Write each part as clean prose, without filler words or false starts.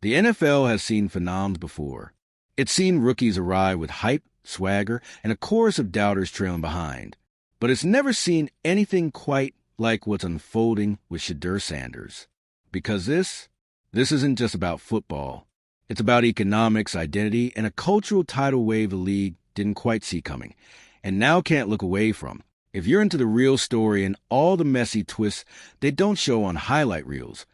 The NFL has seen phenoms before. It's seen rookies arrive with hype, swagger, and a chorus of doubters trailing behind. But it's never seen anything quite like what's unfolding with Shedeur Sanders. Because this isn't just about football. It's about economics, identity, and a cultural tidal wave the league didn't quite see coming, and now can't look away from. If you're into the real story and all the messy twists they don't show on highlight reels,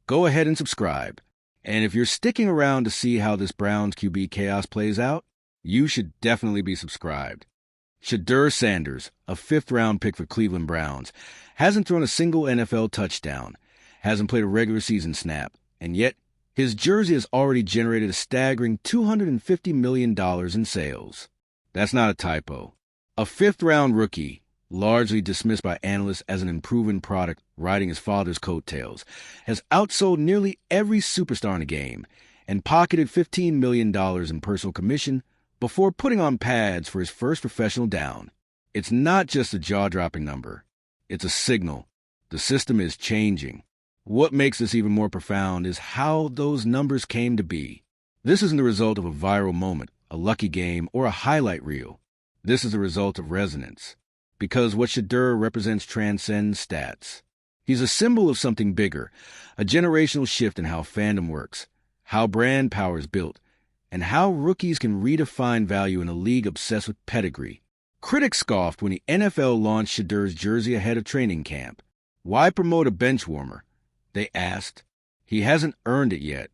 go ahead and subscribe. And if you're sticking around to see how this Browns QB chaos plays out, you should definitely be subscribed. Shedeur Sanders, a fifth-round pick for Cleveland Browns, hasn't thrown a single NFL touchdown, hasn't played a regular season snap, and yet his jersey has already generated a staggering $250 million in sales. That's not a typo. A fifth-round rookie, largely dismissed by analysts as an unproven product riding his father's coattails, has outsold nearly every superstar in the game and pocketed $15 million in personal commission before putting on pads for his first professional down. It's not just a jaw-dropping number. It's a signal. The system is changing. What makes this even more profound is how those numbers came to be. This isn't the result of a viral moment, a lucky game, or a highlight reel. This is the result of resonance. Because what Shedeur represents transcends stats. He's a symbol of something bigger, a generational shift in how fandom works, how brand power is built, and how rookies can redefine value in a league obsessed with pedigree. Critics scoffed when the NFL launched Shedeur's jersey ahead of training camp. Why promote a bench warmer? They asked. He hasn't earned it yet.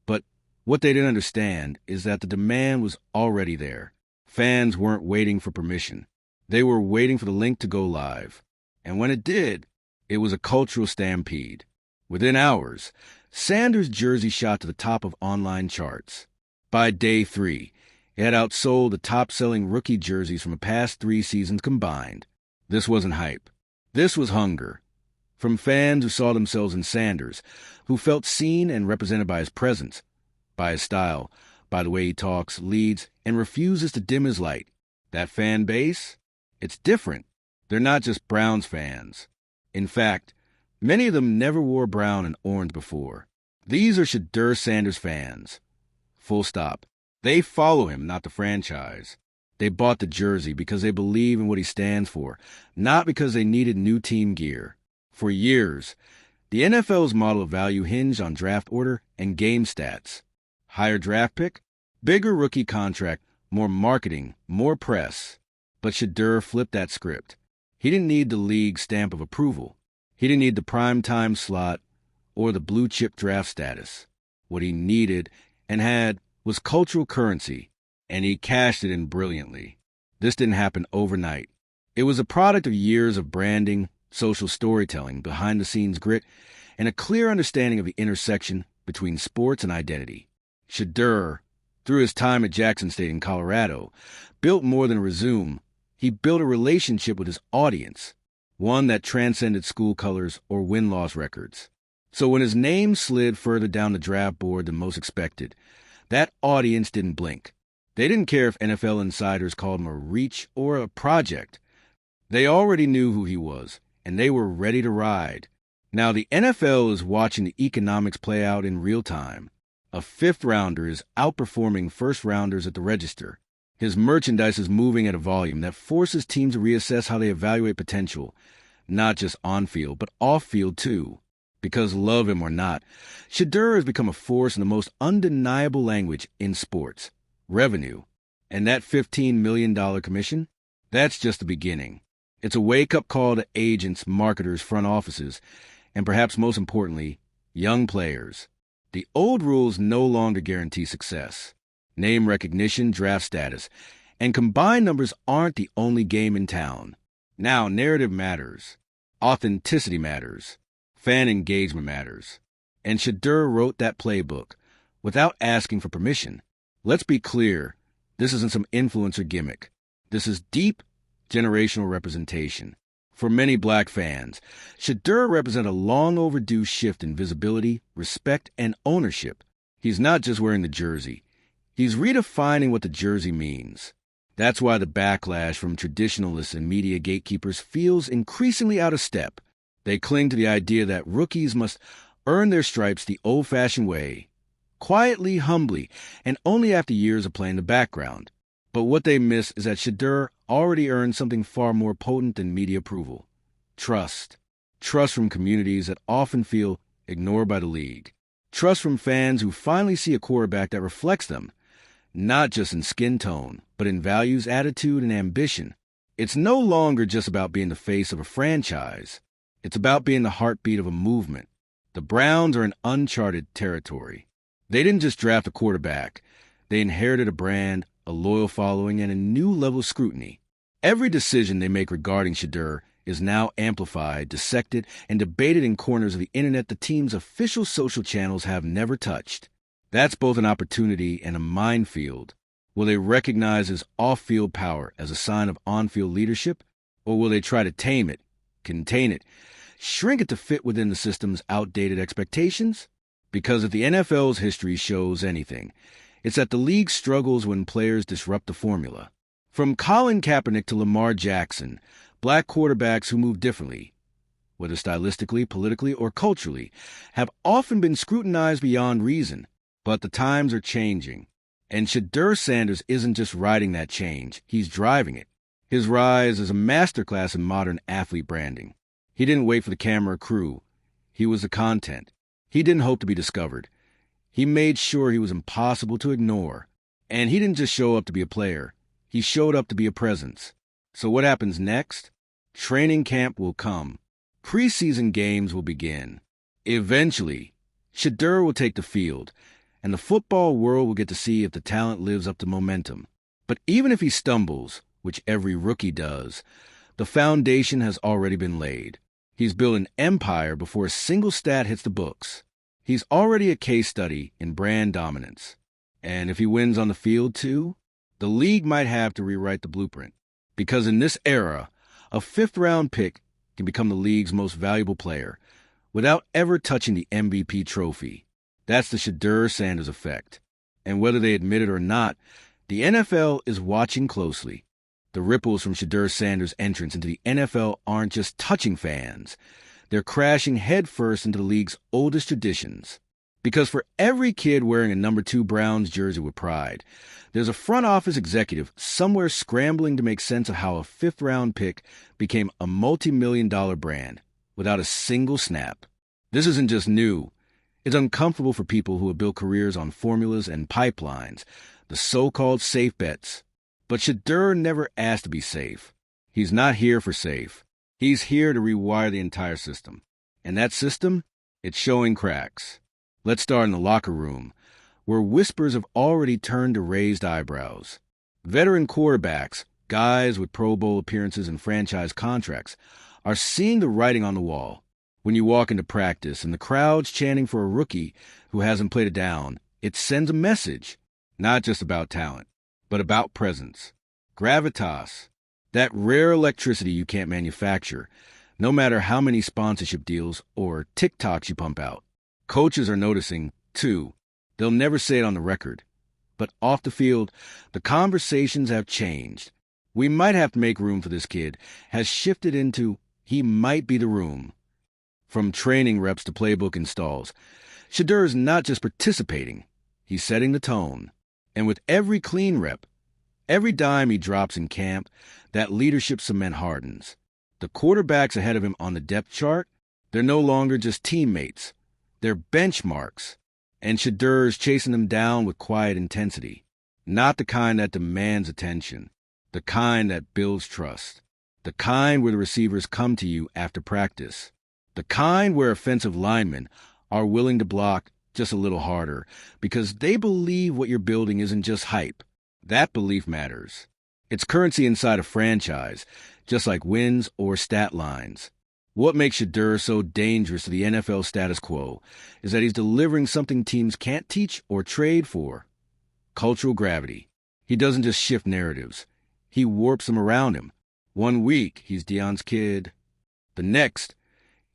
But what they didn't understand is that the demand was already there. Fans weren't waiting for permission. They were waiting for the link to go live. And when it did, it was a cultural stampede. Within hours, Sanders' jersey shot to the top of online charts. By day 3, it had outsold the top-selling rookie jerseys from the past 3 seasons combined. This wasn't hype. This was hunger. From fans who saw themselves in Sanders, who felt seen and represented by his presence, by his style, by the way he talks, leads, and refuses to dim his light. That fan base? It's different. They're not just Browns fans. In fact, many of them never wore brown and orange before. These are Shedeur Sanders fans. Full stop. They follow him, not the franchise. They bought the jersey because they believe in what he stands for, not because they needed new team gear. For years, the NFL's model of value hinged on draft order and game stats. Higher draft pick, bigger rookie contract, more marketing, more press. But Shedeur flipped that script. He didn't need the league's stamp of approval. He didn't need the primetime slot or the blue-chip draft status. What he needed and had was cultural currency, and he cashed it in brilliantly. This didn't happen overnight. It was a product of years of branding, social storytelling, behind-the-scenes grit, and a clear understanding of the intersection between sports and identity. Shedeur, through his time at Jackson State in Colorado, built more than a resume. He built a relationship with his audience, one that transcended school colors or win-loss records. So when his name slid further down the draft board than most expected, that audience didn't blink. They didn't care if NFL insiders called him a reach or a project. They already knew who he was, and they were ready to ride. Now the NFL is watching the economics play out in real time. A fifth-rounder is outperforming first-rounders at the register. His merchandise is moving at a volume that forces teams to reassess how they evaluate potential, not just on-field, but off-field too. Because love him or not, Shedeur has become a force in the most undeniable language in sports, revenue. And that $15 million commission? That's just the beginning. It's a wake-up call to agents, marketers, front offices, and perhaps most importantly, young players. The old rules no longer guarantee success. Name recognition, draft status, and combined numbers aren't the only game in town. Now, narrative matters. Authenticity matters. Fan engagement matters. And Shedeur wrote that playbook without asking for permission. Let's be clear, this isn't some influencer gimmick. This is deep generational representation. For many black fans, Shedeur represents a long overdue shift in visibility, respect, and ownership. He's not just wearing the jersey. He's redefining what the jersey means. That's why the backlash from traditionalists and media gatekeepers feels increasingly out of step. They cling to the idea that rookies must earn their stripes the old-fashioned way, quietly, humbly, and only after years of playing the background. But what they miss is that Shedeur already earned something far more potent than media approval. Trust. Trust from communities that often feel ignored by the league. Trust from fans who finally see a quarterback that reflects them, not just in skin tone, but in values, attitude, and ambition. It's no longer just about being the face of a franchise. It's about being the heartbeat of a movement. The Browns are in uncharted territory. They didn't just draft a quarterback. They inherited a brand, a loyal following, and a new level of scrutiny. Every decision they make regarding Shedeur is now amplified, dissected, and debated in corners of the internet the team's official social channels have never touched. That's both an opportunity and a minefield. Will they recognize his off-field power as a sign of on-field leadership, or will they try to tame it, contain it, shrink it to fit within the system's outdated expectations? Because if the NFL's history shows anything, it's that the league struggles when players disrupt the formula. From Colin Kaepernick to Lamar Jackson, black quarterbacks who move differently, whether stylistically, politically, or culturally, have often been scrutinized beyond reason. But the times are changing. And Shedeur Sanders isn't just riding that change, he's driving it. His rise is a masterclass in modern athlete branding. He didn't wait for the camera or crew. He was the content. He didn't hope to be discovered. He made sure he was impossible to ignore. And he didn't just show up to be a player. He showed up to be a presence. So what happens next? Training camp will come. Preseason games will begin. Eventually, Shedeur will take the field, and the football world will get to see if the talent lives up to momentum. But even if he stumbles, which every rookie does, the foundation has already been laid. He's built an empire before a single stat hits the books. He's already a case study in brand dominance. And if he wins on the field too, the league might have to rewrite the blueprint. Because in this era, a fifth-round pick can become the league's most valuable player without ever touching the MVP trophy. That's the Shedeur Sanders effect. And whether they admit it or not, the NFL is watching closely. The ripples from Shedeur Sanders' entrance into the NFL aren't just touching fans. They're crashing headfirst into the league's oldest traditions. Because for every kid wearing a number 2 Browns jersey with pride, there's a front office executive somewhere scrambling to make sense of how a fifth-round pick became a multi-million-dollar brand without a single snap. This isn't just new. It's uncomfortable for people who have built careers on formulas and pipelines, the so-called safe bets. But Shedeur never asked to be safe. He's not here for safe. He's here to rewire the entire system. And that system, it's showing cracks. Let's start in the locker room, where whispers have already turned to raised eyebrows. Veteran quarterbacks, guys with Pro Bowl appearances and franchise contracts, are seeing the writing on the wall. When you walk into practice and the crowd's chanting for a rookie who hasn't played it down, it sends a message, not just about talent, but about presence. Gravitas, that rare electricity you can't manufacture, no matter how many sponsorship deals or TikToks you pump out. Coaches are noticing, too. They'll never say it on the record. But off the field, the conversations have changed. We might have to make room for this kid has shifted into he might be the room. From training reps to playbook installs, Shedeur is not just participating, he's setting the tone. And with every clean rep, every dime he drops in camp, that leadership cement hardens. The quarterbacks ahead of him on the depth chart, they're no longer just teammates. They're benchmarks. And Shedeur is chasing them down with quiet intensity. Not the kind that demands attention. The kind that builds trust. The kind where the receivers come to you after practice. The kind where offensive linemen are willing to block just a little harder because they believe what you're building isn't just hype. That belief matters. It's currency inside a franchise, just like wins or stat lines. What makes Shedeur so dangerous to the NFL status quo is that he's delivering something teams can't teach or trade for. Cultural gravity. He doesn't just shift narratives. He warps them around him. 1 week, he's Deion's kid. The next,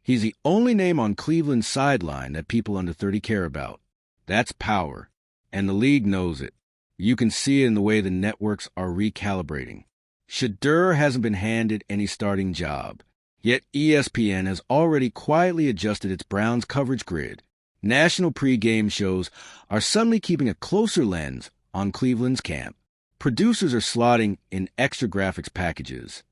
he's the only name on Cleveland's sideline that people under 30 care about. That's power, and the league knows it. You can see it in the way the networks are recalibrating. Shedeur hasn't been handed any starting job, yet ESPN has already quietly adjusted its Browns coverage grid. National pre-game shows are suddenly keeping a closer lens on Cleveland's camp. Producers are slotting in extra graphics packages,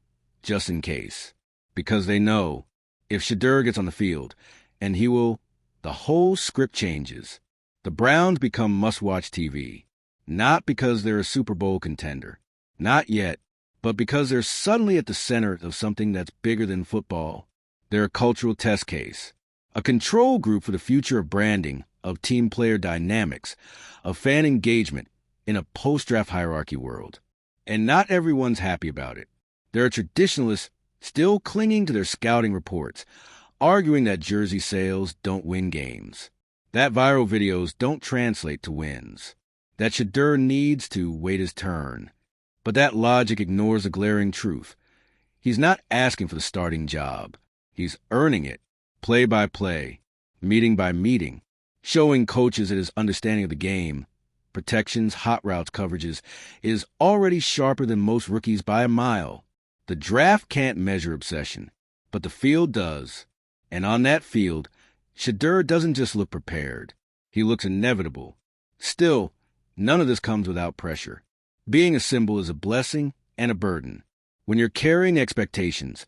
just in case, because they know if Shedeur gets on the field, and he will, the whole script changes. The Browns become must-watch TV, not because they're a Super Bowl contender, not yet, but because they're suddenly at the center of something that's bigger than football. They're a cultural test case, a control group for the future of branding, of team player dynamics, of fan engagement in a post-draft hierarchy world. And not everyone's happy about it. There are traditionalists still clinging to their scouting reports, arguing that jersey sales don't win games, that viral videos don't translate to wins, that Shedeur needs to wait his turn. But that logic ignores a glaring truth. He's not asking for the starting job. He's earning it, play by play, meeting by meeting, showing coaches that his understanding of the game, protections, hot routes coverages, is already sharper than most rookies by a mile. The draft can't measure obsession, but the field does. And on that field, Shedeur doesn't just look prepared. He looks inevitable. Still, none of this comes without pressure. Being a symbol is a blessing and a burden. When you're carrying expectations,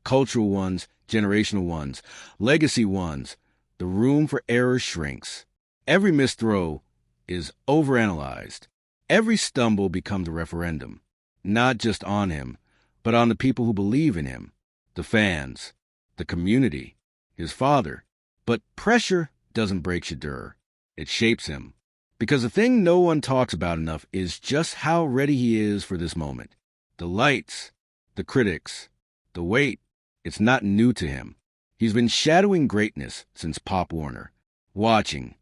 cultural ones, generational ones, legacy ones, the room for error shrinks. Every missed throw is overanalyzed. Every stumble becomes a referendum, not just on him, but on the people who believe in him, the fans, the community, his father. But pressure doesn't break Shedeur. It shapes him. Because the thing no one talks about enough is just how ready he is for this moment. The lights, the critics, the weight, it's not new to him. He's been shadowing greatness since Pop Warner, watching,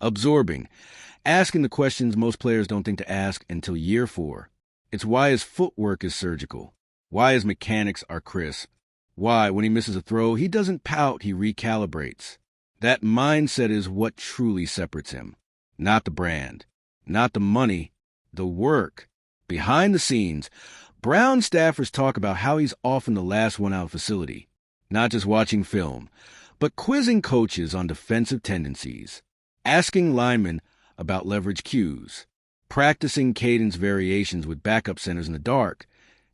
absorbing, asking the questions most players don't think to ask until year 4. It's why his footwork is surgical, why his mechanics are crisp, why, when he misses a throw, he doesn't pout, he recalibrates. That mindset is what truly separates him. Not the brand, not the money, the work. Behind the scenes, Brown staffers talk about how he's often the last one out of facility, not just watching film, but quizzing coaches on defensive tendencies, asking linemen about leverage cues, practicing cadence variations with backup centers in the dark,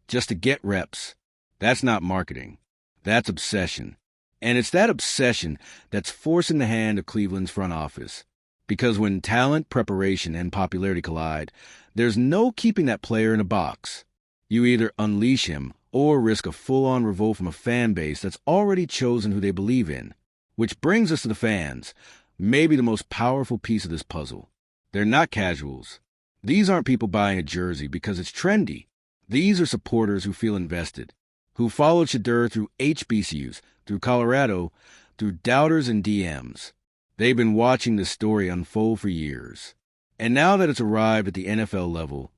just to get reps. That's not marketing. That's obsession. And it's that obsession that's forcing the hand of Cleveland's front office. Because when talent, preparation, and popularity collide, there's no keeping that player in a box. You either unleash him or risk a full-on revolt from a fan base that's already chosen who they believe in. Which brings us to the fans, maybe the most powerful piece of this puzzle. They're not casuals. These aren't people buying a jersey because it's trendy. These are supporters who feel invested, who followed Shedeur through HBCUs, through Colorado, through doubters and DMs. They've been watching this story unfold for years. And now that it's arrived at the NFL level,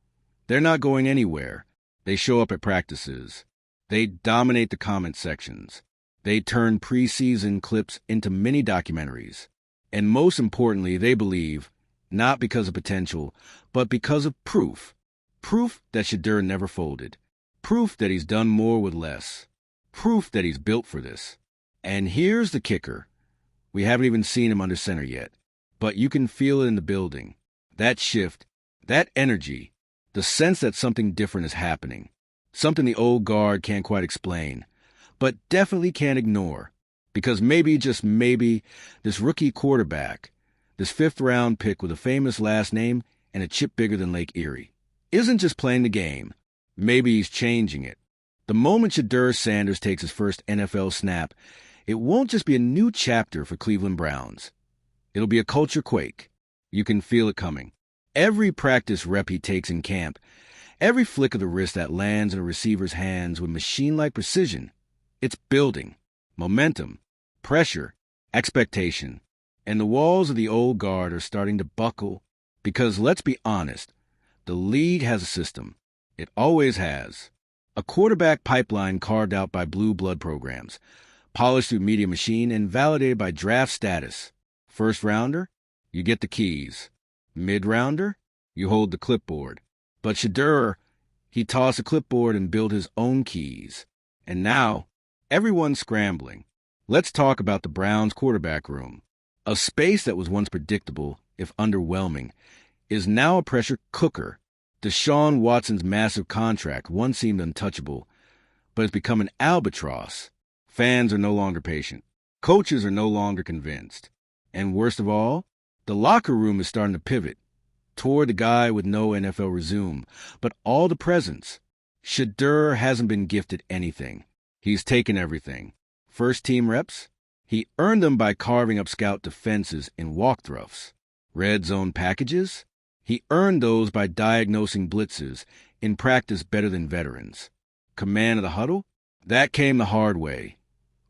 they're not going anywhere. They show up at practices. They dominate the comment sections. They turn preseason clips into mini documentaries. And most importantly, they believe, not because of potential, but because of proof. Proof that Shedeur never folded. Proof that he's done more with less. Proof that he's built for this. And here's the kicker. We haven't even seen him under center yet, but you can feel it in the building. That shift, that energy, the sense that something different is happening. Something the old guard can't quite explain, but definitely can't ignore. Because maybe, just maybe, this rookie quarterback, this 5th-round pick with a famous last name and a chip bigger than Lake Erie, isn't just playing the game. Maybe he's changing it. The moment Shedeur Sanders takes his first NFL snap, it won't just be a new chapter for Cleveland Browns. It'll be a culture quake. You can feel it coming. Every practice rep he takes in camp, every flick of the wrist that lands in a receiver's hands with machine-like precision, it's building. Momentum, pressure, expectation. And the walls of the old guard are starting to buckle because, let's be honest, the league has a system. It always has. A quarterback pipeline carved out by blue blood programs, polished through Media Machine and validated by draft status. First rounder, you get the keys. Mid-rounder, you hold the clipboard. But Shedeur, he tossed a clipboard and built his own keys. And now, everyone's scrambling. Let's talk about the Browns' quarterback room. A space that was once predictable, if underwhelming, is now a pressure cooker. Deshaun Watson's massive contract once seemed untouchable, but it's become an albatross. Fans are no longer patient. Coaches are no longer convinced. And worst of all, the locker room is starting to pivot toward the guy with no NFL resume, but all the presence. Shedeur hasn't been gifted anything. He's taken everything. First team reps? He earned them by carving up scout defenses in walkthroughs. Red zone packages? He earned those by diagnosing blitzes, in practice better than veterans. Command of the huddle? That came the hard way.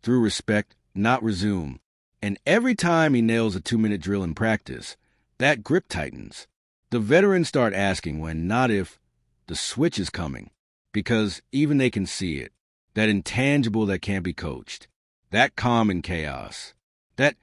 Through respect, not resume. And every time he nails a 2-minute drill in practice, that grip tightens. The veterans start asking when, not if, the switch is coming. Because even they can see it. That intangible that can't be coached. That calm in chaos. That,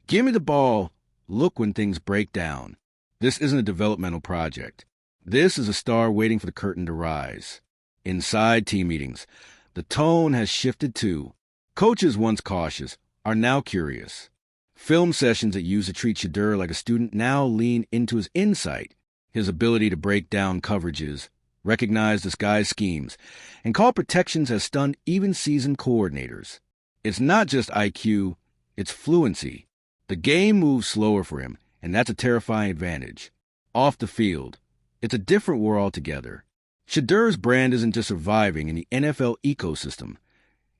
give me the ball, look when things break down. This isn't a developmental project. This is a star waiting for the curtain to rise. Inside team meetings, the tone has shifted too. Coaches once cautious are now curious. Film sessions that used to treat Shedeur like a student now lean into his insight, his ability to break down coverages, recognize disguised schemes, and call protections has stunned even seasoned coordinators. It's not just IQ, it's fluency. The game moves slower for him, and that's a terrifying advantage. Off the field, it's a different war altogether. Shedeur's brand isn't just surviving in the NFL ecosystem.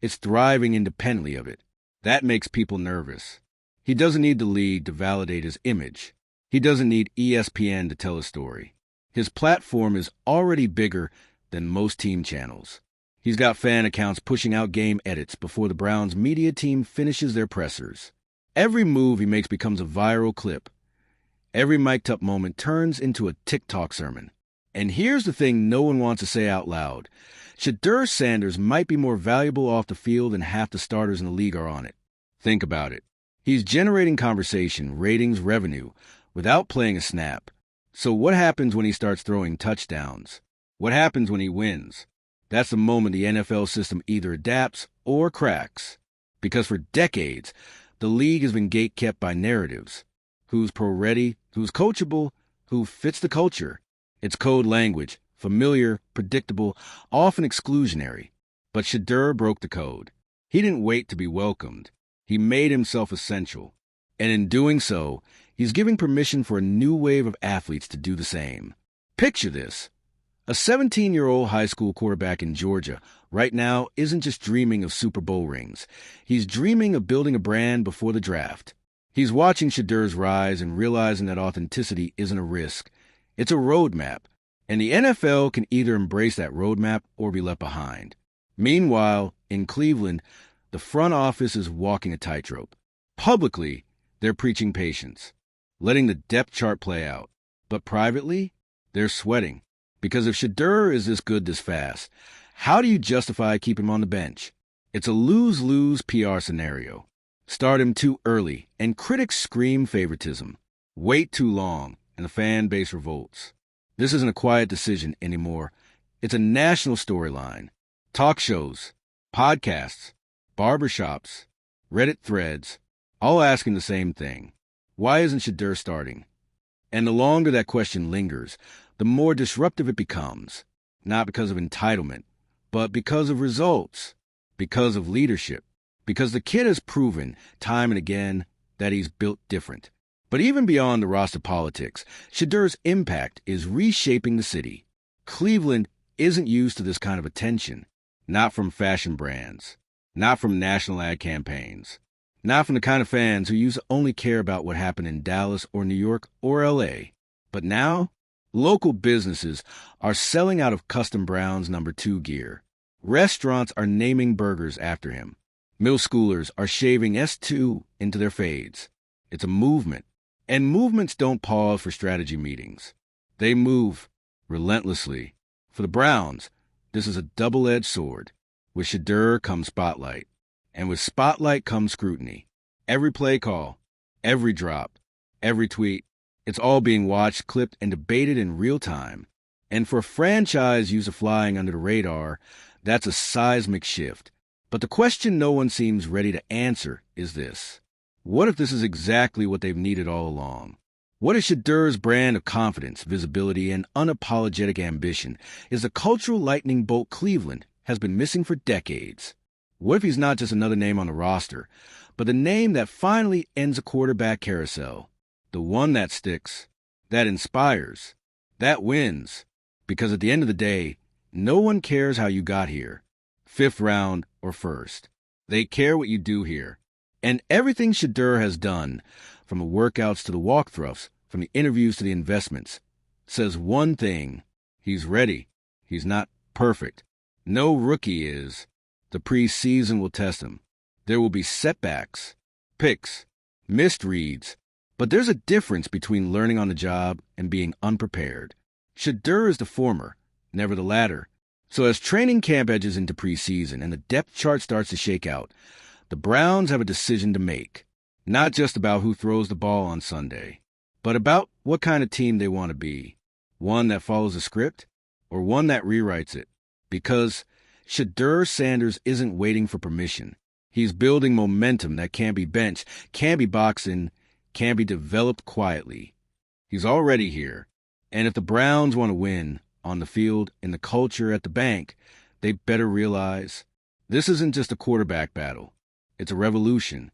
It's thriving independently of it. That makes people nervous. He doesn't need the league to validate his image. He doesn't need ESPN to tell a story. His platform is already bigger than most team channels. He's got fan accounts pushing out game edits before the Browns' media team finishes their pressers. Every move he makes becomes a viral clip. Every mic'd-up moment turns into a TikTok sermon. And here's the thing no one wants to say out loud. Shedeur Sanders might be more valuable off the field than half the starters in the league are on it. Think about it. He's generating conversation, ratings, revenue, without playing a snap. So what happens when he starts throwing touchdowns? What happens when he wins? That's the moment the NFL system either adapts or cracks. Because for decades, the league has been gatekept by narratives. Who's pro-ready, who's coachable, who fits the culture. It's code language, familiar, predictable, often exclusionary. But Shedeur broke the code. He didn't wait to be welcomed. He made himself essential. And in doing so, he's giving permission for a new wave of athletes to do the same. Picture this. A 17-year-old high school quarterback in Georgia right now isn't just dreaming of Super Bowl rings. He's dreaming of building a brand before the draft. He's watching Shedeur's rise and realizing that authenticity isn't a risk. It's a roadmap, and the NFL can either embrace that roadmap or be left behind. Meanwhile, in Cleveland, the front office is walking a tightrope. Publicly, they're preaching patience, letting the depth chart play out. But privately, they're sweating. Because if Shedeur is this good this fast, how do you justify keeping him on the bench? It's a lose-lose PR scenario. Start him too early, and critics scream favoritism. Wait too long, and the fan base revolts. This isn't a quiet decision anymore. It's a national storyline. Talk shows, podcasts, barbershops, Reddit threads, all asking the same thing. Why isn't Shedeur starting? And the longer that question lingers, the more disruptive it becomes. Not because of entitlement, but because of results, because of leadership, because the kid has proven time and again that he's built different. But even beyond the roster politics, Shedeur's impact is reshaping the city. Cleveland isn't used to this kind of attention. Not from fashion brands. Not from national ad campaigns. Not from the kind of fans who used to only care about what happened in Dallas or New York or L.A. But now, local businesses are selling out of Custom Brown's number 2 gear. Restaurants are naming burgers after him. Middle schoolers are shaving S2 into their fades. It's a movement. And movements don't pause for strategy meetings. They move relentlessly. For the Browns, this is a double-edged sword. With Shedeur comes spotlight. And with spotlight comes scrutiny. Every play call, every drop, every tweet, it's all being watched, clipped, and debated in real time. And for a franchise used to flying under the radar, that's a seismic shift. But the question no one seems ready to answer is this. What if this is exactly what they've needed all along? What if Shedeur's brand of confidence, visibility, and unapologetic ambition is the cultural lightning bolt Cleveland has been missing for decades? What if he's not just another name on the roster, but the name that finally ends a quarterback carousel? The one that sticks, that inspires, that wins. Because at the end of the day, no one cares how you got here, 5th round or 1st. They care what you do here. And everything Shedeur has done, from the workouts to the walkthroughs, from the interviews to the investments, says one thing: he's ready. He's not perfect. No rookie is. The preseason will test him. There will be setbacks, picks, missed reads, but there's a difference between learning on the job and being unprepared. Shedeur is the former, never the latter. So as training camp edges into preseason and the depth chart starts to shake out, the Browns have a decision to make, not just about who throws the ball on Sunday, but about what kind of team they want to be, one that follows the script or one that rewrites it. Because Shedeur Sanders isn't waiting for permission. He's building momentum that can't be benched, can't be boxed in, can't be developed quietly. He's already here, and if the Browns want to win on the field, in the culture, at the bank, they better realize this isn't just a quarterback battle. It's a revolution.